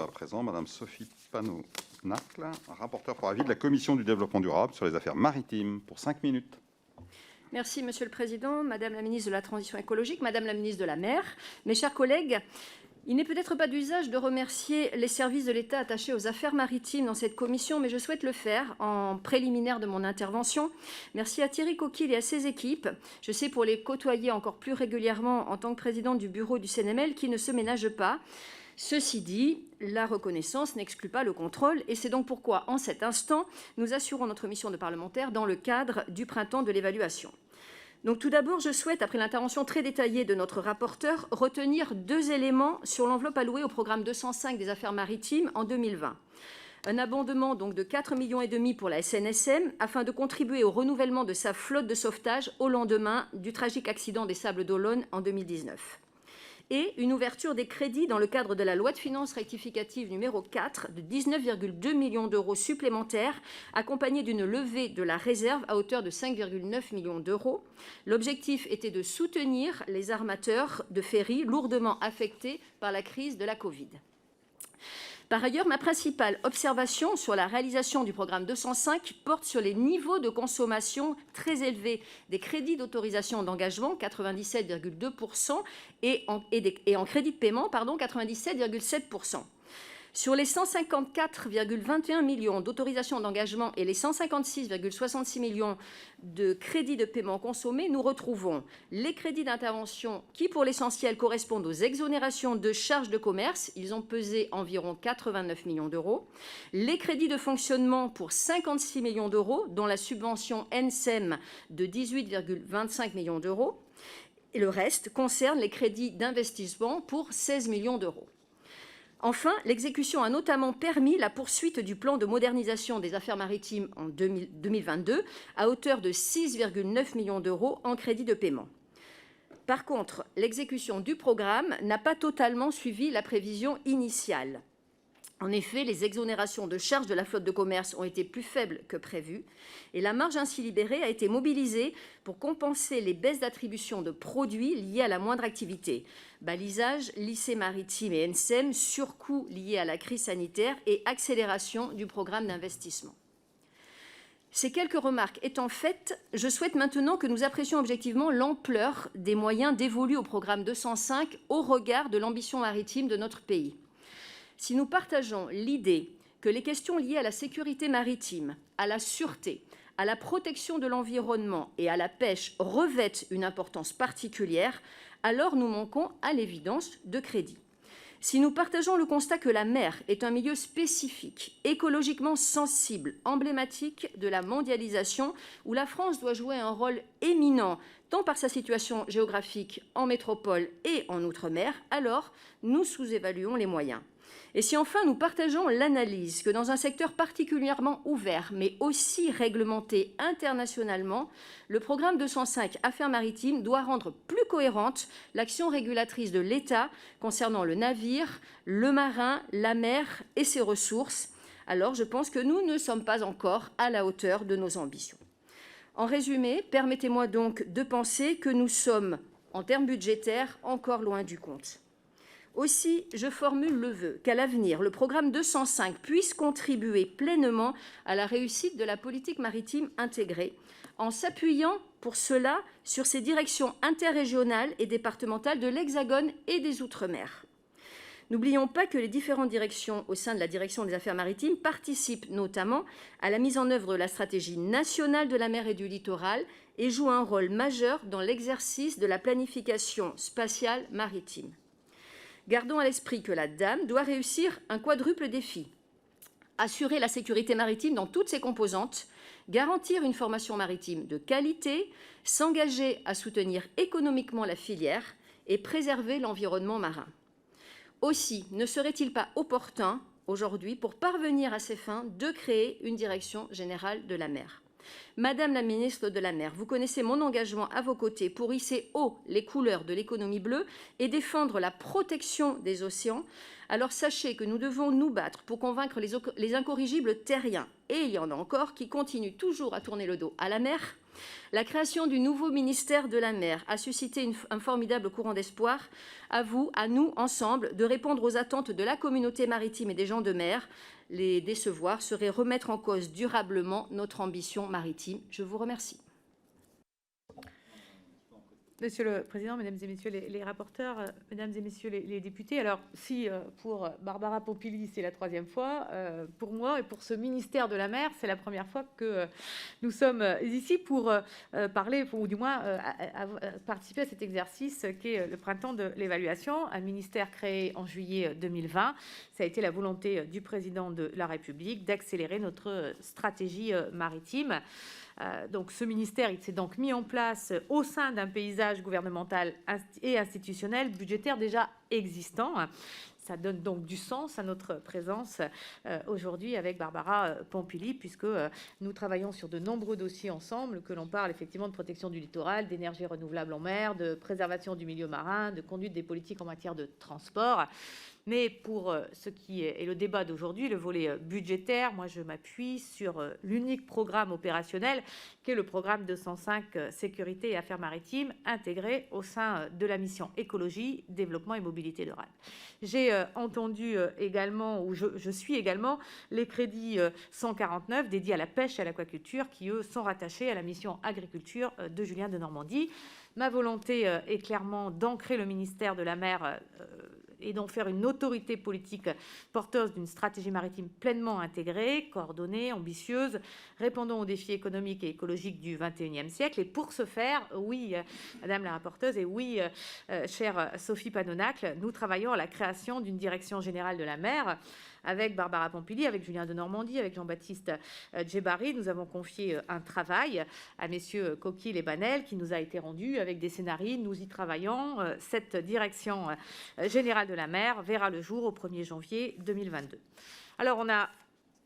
à présent Madame Sophie Panot-Nacle, rapporteure pour avis de la Commission du développement durable sur les affaires maritimes, pour 5 minutes. Merci, Monsieur le Président, Madame la ministre de la Transition écologique, Madame la ministre de la Mer, mes chers collègues. Il n'est peut-être pas d'usage de remercier les services de l'État attachés aux affaires maritimes dans cette commission, mais je souhaite le faire en préliminaire de mon intervention. Merci à Thierry Coquille et à ses équipes. Je sais pour les côtoyer encore plus régulièrement en tant que présidente du bureau du CNML qui ne se ménage pas. Ceci dit, la reconnaissance n'exclut pas le contrôle et c'est donc pourquoi, en cet instant, nous assurons notre mission de parlementaire dans le cadre du printemps de l'évaluation. Donc tout d'abord, je souhaite, après l'intervention très détaillée de notre rapporteur, retenir 2 éléments sur l'enveloppe allouée au programme 205 des affaires maritimes en 2020. Un abondement donc de 4,5 millions pour la SNSM afin de contribuer au renouvellement de sa flotte de sauvetage au lendemain du tragique accident des Sables d'Olonne en 2019. Et une ouverture des crédits dans le cadre de la loi de finances rectificative numéro 4 de 19,2 millions d'euros supplémentaires, accompagnée d'une levée de la réserve à hauteur de 5,9 millions d'euros. L'objectif était de soutenir les armateurs de ferry lourdement affectés par la crise de la Covid. Par ailleurs, ma principale observation sur la réalisation du programme 205 porte sur les niveaux de consommation très élevés des crédits d'autorisation d'engagement, 97,2%, et en crédits de paiement, 97,7%. Sur les 154,21 millions d'autorisations d'engagement et les 156,66 millions de crédits de paiement consommés, nous retrouvons les crédits d'intervention qui, pour l'essentiel, correspondent aux exonérations de charges de commerce. Ils ont pesé environ 89 millions d'euros. Les crédits de fonctionnement pour 56 millions d'euros, dont la subvention NSEM de 18,25 millions d'euros. Et le reste concerne les crédits d'investissement pour 16 millions d'euros. Enfin, l'exécution a notamment permis la poursuite du plan de modernisation des affaires maritimes en 2022 à hauteur de 6,9 millions d'euros en crédit de paiement. Par contre, l'exécution du programme n'a pas totalement suivi la prévision initiale. En effet, les exonérations de charges de la flotte de commerce ont été plus faibles que prévu et la marge ainsi libérée a été mobilisée pour compenser les baisses d'attribution de produits liés à la moindre activité. Balisage, lycée maritime et NSEM, surcoûts liés à la crise sanitaire et accélération du programme d'investissement. Ces quelques remarques étant faites, je souhaite maintenant que nous apprécions objectivement l'ampleur des moyens dévolus au programme 205 au regard de l'ambition maritime de notre pays. Si nous partageons l'idée que les questions liées à la sécurité maritime, à la sûreté, à la protection de l'environnement et à la pêche revêtent une importance particulière, alors nous manquons à l'évidence de crédit. Si nous partageons le constat que la mer est un milieu spécifique, écologiquement sensible, emblématique de la mondialisation, où la France doit jouer un rôle éminent, tant par sa situation géographique en métropole et en outre-mer, alors nous sous-évaluons les moyens. Et si enfin nous partageons l'analyse que dans un secteur particulièrement ouvert, mais aussi réglementé internationalement, le programme 205 Affaires maritimes doit rendre plus cohérente l'action régulatrice de l'État concernant le navire, le marin, la mer et ses ressources, alors je pense que nous ne sommes pas encore à la hauteur de nos ambitions. En résumé, permettez-moi donc de penser que nous sommes, en termes budgétaires, encore loin du compte. Aussi, je formule le vœu qu'à l'avenir, le programme 205 puisse contribuer pleinement à la réussite de la politique maritime intégrée, en s'appuyant pour cela sur ces directions interrégionales et départementales de l'Hexagone et des Outre-mer. N'oublions pas que les différentes directions au sein de la direction des affaires maritimes participent notamment à la mise en œuvre de la stratégie nationale de la mer et du littoral et jouent un rôle majeur dans l'exercice de la planification spatiale maritime. Gardons à l'esprit que la DAM doit réussir un quadruple défi. Assurer la sécurité maritime dans toutes ses composantes, garantir une formation maritime de qualité, s'engager à soutenir économiquement la filière et préserver l'environnement marin. Aussi, ne serait-il pas opportun, aujourd'hui, pour parvenir à ces fins, de créer une direction générale de la mer ? Madame la ministre de la Mer, vous connaissez mon engagement à vos côtés pour hisser haut les couleurs de l'économie bleue et défendre la protection des océans. Alors sachez que nous devons nous battre pour convaincre les incorrigibles terriens, et il y en a encore qui continuent toujours à tourner le dos à la mer, La création du nouveau ministère de la mer a suscité un formidable courant d'espoir. À vous, à nous, ensemble, de répondre aux attentes de la communauté maritime et des gens de mer. Les décevoir serait remettre en cause durablement notre ambition maritime. Je vous remercie. Monsieur le Président, Mesdames et Messieurs les rapporteurs, Mesdames et Messieurs les députés, alors si pour Barbara Pompili c'est la 3e fois, pour moi et pour ce ministère de la mer, c'est la première fois que nous sommes ici pour parler, ou du moins participer à cet exercice qui est le printemps de l'évaluation, un ministère créé en juillet 2020. Ça a été la volonté du Président de la République d'accélérer notre stratégie maritime. Donc, ce ministère, il s'est donc mis en place au sein d'un paysage gouvernemental et institutionnel budgétaire déjà existant. Ça donne donc du sens à notre présence aujourd'hui avec Barbara Pompili, puisque nous travaillons sur de nombreux dossiers ensemble, que l'on parle effectivement de protection du littoral, d'énergie renouvelable en mer, de préservation du milieu marin, de conduite des politiques en matière de transport. Mais pour ce qui est le débat d'aujourd'hui, le volet budgétaire, moi je m'appuie sur l'unique programme opérationnel qui est le programme 205 Sécurité et Affaires maritimes intégré au sein de la mission Écologie, Développement et Mobilité durable. J'ai entendu également, ou je suis également, les crédits 149 dédiés à la pêche et à l'aquaculture qui, eux, sont rattachés à la mission Agriculture de Julien Denormandie. Ma volonté est clairement d'ancrer le ministère de la mer et d'en faire une autorité politique porteuse d'une stratégie maritime pleinement intégrée, coordonnée, ambitieuse, répondant aux défis économiques et écologiques du XXIe siècle. Et pour ce faire, oui, Madame la rapporteuse, et oui, chère Sophie Panonacle, nous travaillons à la création d'une direction générale de la mer avec Barbara Pompili, avec Julien Denormandie, avec Jean-Baptiste Djebari. Nous avons confié un travail à messieurs Coquille et Banel qui nous a été rendu avec des scénarios. Nous y travaillons. Cette direction générale de la mer verra le jour au 1er janvier 2022. Alors, on a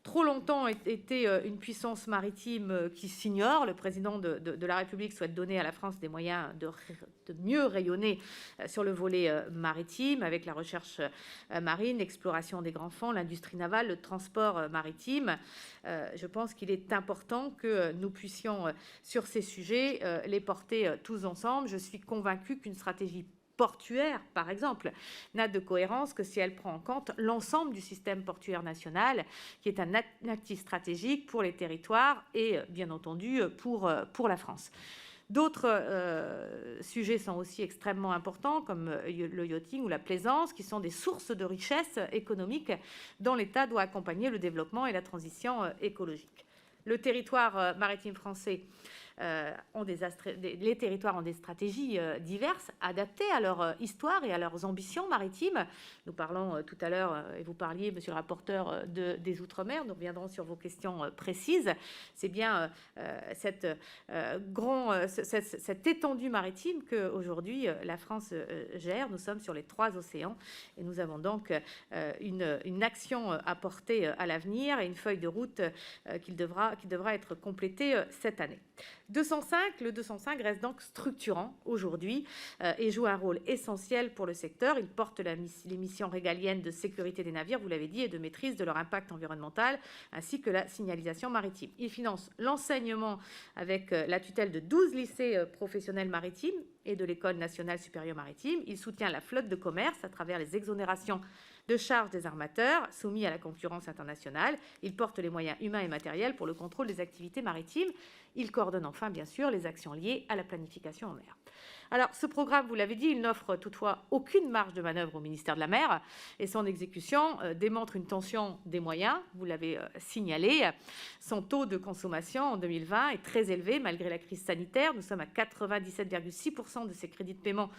trop longtemps été une puissance maritime qui s'ignore. Le président de la République souhaite donner à la France des moyens de mieux rayonner sur le volet maritime avec la recherche marine, l'exploration des grands fonds, l'industrie navale, le transport maritime. Je pense qu'il est important que nous puissions, sur ces sujets, les porter tous ensemble. Je suis convaincue qu'une stratégie portuaire, par exemple, n'a de cohérence que si elle prend en compte l'ensemble du système portuaire national, qui est un actif stratégique pour les territoires et, bien entendu, pour la France. D'autres sujets sont aussi extrêmement importants, comme le yachting ou la plaisance, qui sont des sources de richesse économique dont l'État doit accompagner le développement et la transition écologique. Le territoire maritime français les territoires ont des stratégies diverses, adaptées à leur histoire et à leurs ambitions maritimes. Nous parlons tout à l'heure, et vous parliez, monsieur le rapporteur, des Outre-mer. Nous reviendrons sur vos questions précises. C'est bien cette étendue maritime qu'aujourd'hui la France gère. Nous sommes sur les 3 océans et nous avons donc une action à porter à l'avenir et une feuille de route qui devra être complétée cette année. Le 205 reste donc structurant aujourd'hui et joue un rôle essentiel pour le secteur. Il porte les missions régaliennes de sécurité des navires, vous l'avez dit, et de maîtrise de leur impact environnemental, ainsi que la signalisation maritime. Il finance l'enseignement avec la tutelle de 12 lycées professionnels maritimes et de l'École nationale supérieure maritime. Il soutient la flotte de commerce à travers les exonérations de charges des armateurs soumis à la concurrence internationale. Il porte les moyens humains et matériels pour le contrôle des activités maritimes. Il coordonne enfin, bien sûr, les actions liées à la planification en mer. Alors, ce programme, vous l'avez dit, il n'offre toutefois aucune marge de manœuvre au ministère de la Mer et son exécution démontre une tension des moyens, vous l'avez signalé. Son taux de consommation en 2020 est très élevé malgré la crise sanitaire. Nous sommes à 97,6% de ses crédits de paiement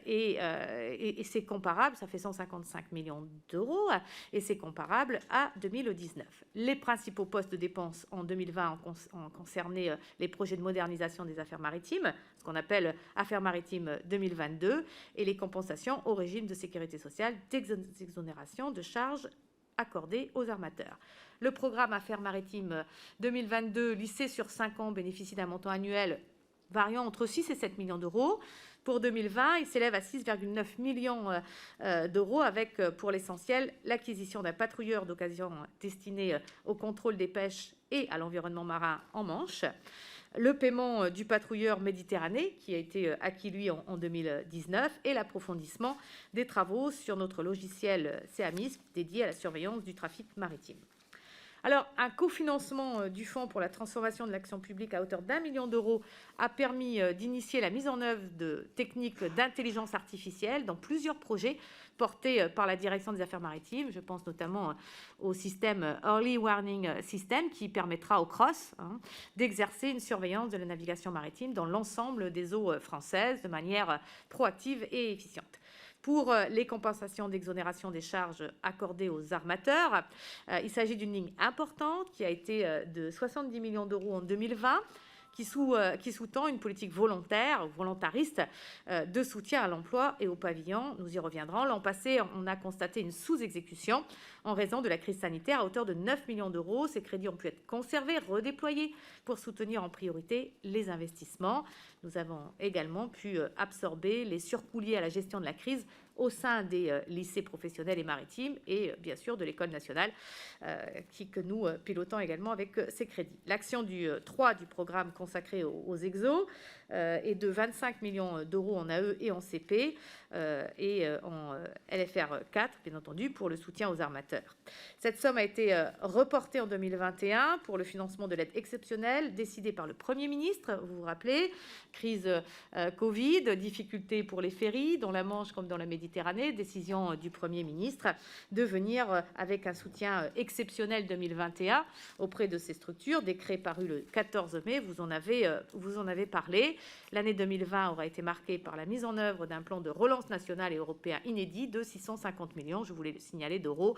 et c'est comparable, ça fait 155 millions d'euros et c'est comparable à 2019. Les principaux postes de dépenses en 2020 ont concerné les projets de modernisation des affaires maritimes, ce qu'on appelle Affaires maritimes 2022, et les compensations au régime de sécurité sociale d'exonération de charges accordées aux armateurs. Le programme Affaires maritimes 2022, lissé sur 5 ans, bénéficie d'un montant annuel variant entre 6 et 7 millions d'euros. Pour 2020, il s'élève à 6,9 millions d'euros avec, pour l'essentiel, l'acquisition d'un patrouilleur d'occasion destiné au contrôle des pêches et à l'environnement marin en Manche. le paiement du patrouilleur Méditerranée, qui a été acquis, lui, en 2019, et l'approfondissement des travaux sur notre logiciel CEAMIS dédié à la surveillance du trafic maritime. Alors, un cofinancement du Fonds pour la transformation de l'action publique à hauteur d'1 million d'euros a permis d'initier la mise en œuvre de techniques d'intelligence artificielle dans plusieurs projets portés par la Direction des Affaires maritimes. Je pense notamment au système Early Warning System qui permettra au CROSS d'exercer une surveillance de la navigation maritime dans l'ensemble des eaux françaises de manière proactive et efficiente. Pour les compensations d'exonération des charges accordées aux armateurs, il s'agit d'une ligne importante qui a été de 70 millions d'euros en 2020, qui sous-tend une politique volontariste de soutien à l'emploi et au pavillon. Nous y reviendrons. L'an passé, on a constaté une sous-exécution en raison de la crise sanitaire à hauteur de 9 millions d'euros. Ces crédits ont pu être conservés, redéployés pour soutenir en priorité les investissements. Nous avons également pu absorber les surcoûts liés à la gestion de la crise au sein des lycées professionnels et maritimes et bien sûr de l'École nationale que nous pilotons également avec ces crédits. L'action 3 du programme consacré aux exos est de 25 millions d'euros en AE et en CP et en LFR 4, bien entendu, pour le soutien aux armateurs. Cette somme a été reportée en 2021 pour le financement de l'aide exceptionnelle décidée par le Premier ministre, vous vous rappelez, crise Covid, difficultés pour les ferries, dans la Manche comme dans la Méditerranée, décision du Premier ministre de venir avec un soutien exceptionnel 2021 auprès de ces structures, décret paru le 14 mai, vous en avez parlé. L'année 2020 aura été marquée par la mise en œuvre d'un plan de relance national et européen inédit de 650 millions, je voulais le signaler, d'euros,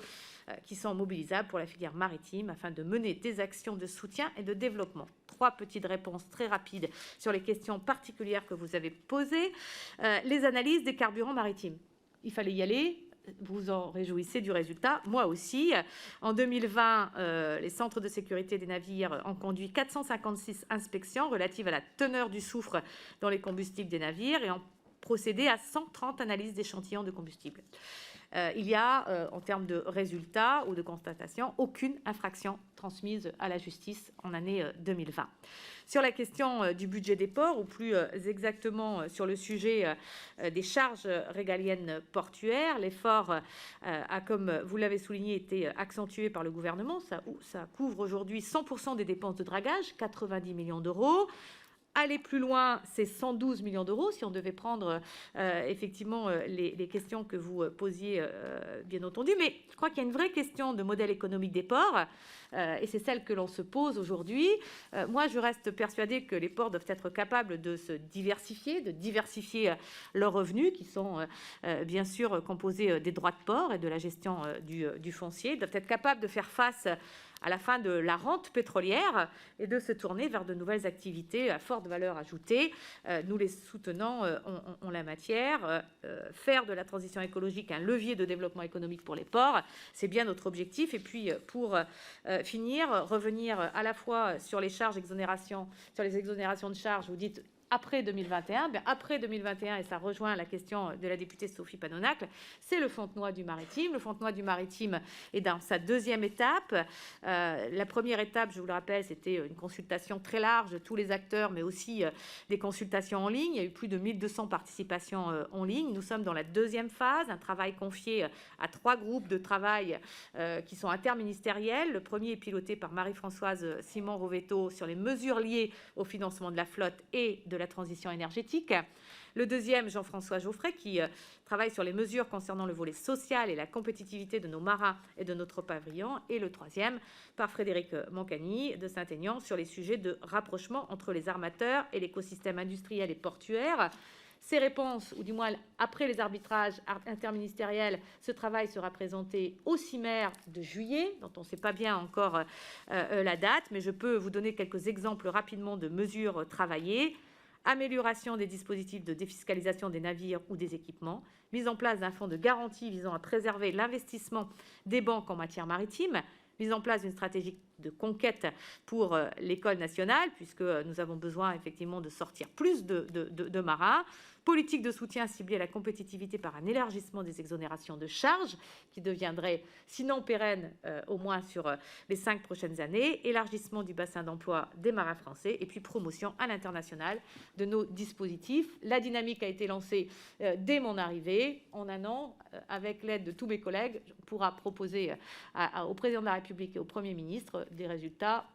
qui sont mobilisables pour la filière maritime afin de mener des actions de soutien et de développement. 3 petites réponses très rapides sur les questions particulières que vous avez posées. Les analyses des carburants maritimes. Il fallait y aller. Vous en réjouissez du résultat, moi aussi. En 2020, les centres de sécurité des navires ont conduit 456 inspections relatives à la teneur du soufre dans les combustibles des navires et ont procédé à 130 analyses d'échantillons de combustible. Il y a, en termes de résultats ou de constatation, aucune infraction transmise à la justice en année 2020. Sur la question du budget des ports, ou plus exactement sur le sujet des charges régaliennes portuaires, l'effort a, comme vous l'avez souligné, été accentué par le gouvernement. Ça couvre aujourd'hui 100% des dépenses de dragage, 90 millions d'euros. Aller plus loin, c'est 112 millions d'euros, si on devait prendre effectivement les questions que vous posiez, bien entendu. Mais je crois qu'il y a une vraie question de modèle économique des ports, et c'est celle que l'on se pose aujourd'hui. Moi, je reste persuadée que les ports doivent être capables de se diversifier, de diversifier leurs revenus, qui sont bien sûr composés des droits de port et de la gestion du foncier. Ils doivent être capables de faire face à la fin de la rente pétrolière et de se tourner vers de nouvelles activités à forte valeur ajoutée. Nous les soutenons en la matière. Faire de la transition écologique un levier de développement économique pour les ports, c'est bien notre objectif. Et puis, pour finir, revenir à la fois sur les charges exonérations, sur les exonérations de charges, vous dites après 2021, après 2021, et ça rejoint la question de la députée Sophie Panonacle, c'est le Fontenoy du Maritime. Le Fontenoy du Maritime est dans sa deuxième étape. La première étape, je vous le rappelle, c'était une consultation très large de tous les acteurs, mais aussi des consultations en ligne. Il y a eu plus de 1200 participations en ligne. Nous sommes dans la deuxième phase, un travail confié à 3 groupes de travail qui sont interministériels. Le premier est piloté par Marie-Françoise Simon-Rovetto sur les mesures liées au financement de la flotte et de la transition énergétique. Le deuxième, Jean-François Geoffrey, qui travaille sur les mesures concernant le volet social et la compétitivité de nos marins et de notre pavillon. Et le troisième, par Frédéric Moncani de Saint-Aignan, sur les sujets de rapprochement entre les armateurs et l'écosystème industriel et portuaire. Ces réponses, ou du moins après les arbitrages interministériels, ce travail sera présenté au CIMER de juillet, dont on ne sait pas bien encore la date, mais je peux vous donner quelques exemples rapidement de mesures travaillées. Amélioration des dispositifs de défiscalisation des navires ou des équipements, mise en place d'un fonds de garantie visant à préserver l'investissement des banques en matière maritime, mise en place d'une stratégie de conquête pour l'École nationale, puisque nous avons besoin effectivement de sortir plus de marins, politique de soutien ciblée à la compétitivité par un élargissement des exonérations de charges, qui deviendrait, sinon pérenne, au moins sur les 5 prochaines années, élargissement du bassin d'emploi des marins français, et puis promotion à l'international de nos dispositifs. La dynamique a été lancée dès mon arrivée. En un an, avec l'aide de tous mes collègues, on pourra proposer au président de la République et au Premier ministre des résultats